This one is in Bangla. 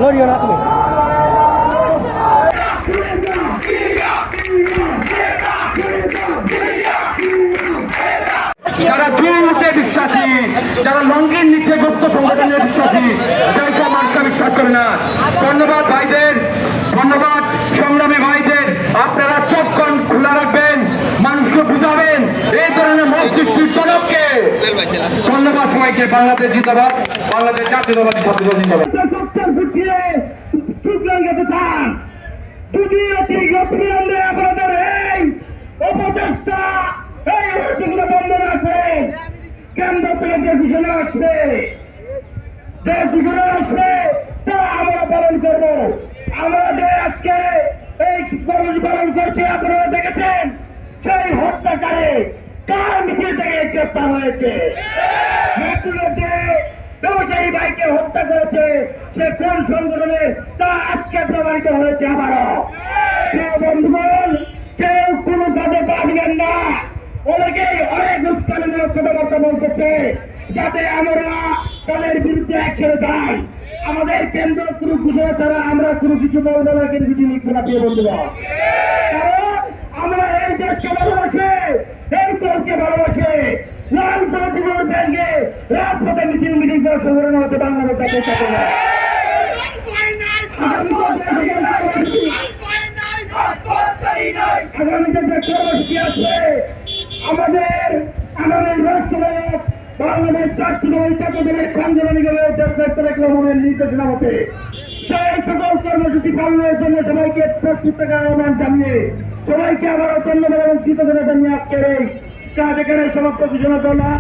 লড়িও না তুমি। যারা দুর্নীতিতে বিশ্বাসী, যারা লঙ্গির নিচে গুপ্ত সংগঠনে বিশ্বাসী, সেই সব মানুষরা বিশ্বাস করে না। ধন্যবাদ ভাইদের, ধন্যবাদ সংগ্রামী ভাইদের। আপনারা চোখ কান খোলা রাখবেন, মানুষকে বুঝাবেন এই ধরনের মসজিদ জনককে। ধন্যবাদ সবাইকে। বাংলাদেশ জিন্দাবাদ, বাংলাদেশ জাতীয়তাবাদী ছাত্রদল জিন্দাবাদ। আপনাদের এই অপচেষ্টা, এই অভিযোগগুলো বন্ধ রাখবেন। কেন্দ্র থেকে যে ঘোষণা আসবে, যে ঘোষণা আসবে তা আমরা পালন করব। আমরা যে আজকে এই কর্মসূচি পালন করছি, আপনারা দেখেছেন সেই হত্যাকারী কার মিছিল থেকে গ্রেপ্তার হয়েছে। যে ব্যবসায়ী ভাইকে হত্যা করেছে সে কোন সংগঠনে তা আজকে প্রমাণিত হয়েছে। আবারও বন্ধুগণ, কেউ কোনো কাজে পা দিবেন না। অনেকেই অনেক উস্কানিমূলক কথাবার্তা বলতেছে যাতে আমরা তাদের বিরুদ্ধে একসাথে যাই। আমাদের কেন্দ্র কোনো ঘোষণা ছাড়া আমরা কোনো কিছু বলবো না, কিন্তু কিছু লিখবো না। প্রিয় বন্ধুগণ, কারণ আমরা এই দেশকে ভালোবাসি, এই দলকে ভালোবাসি। লাল পলিটিক্যাল ব্যাংকে রাজপথে মিছিল মিটিং করে সংগঠন হচ্ছে বাংলাদেশ জাতীয় ছাত্রদল। আগামীতে যে কর্মসূচি আছে আমাদের আগামী রাষ্ট্রনায়ক বাংলাদেশ জাতীয়তাবাদী ছাত্রদলের সাংগঠনিক রহমানের নির্দেশনা মতে সেই সকল কর্মসূচি পালনের জন্য সবাইকে প্রস্তুত থাকার আহ্বান জানিয়ে সবাইকে আবারও ধন্যবাদ এবং কৃতজ্ঞতা জানিয়ে আজকের এই কাজ এখানে সমাপ্ত ঘোষণা করলাম।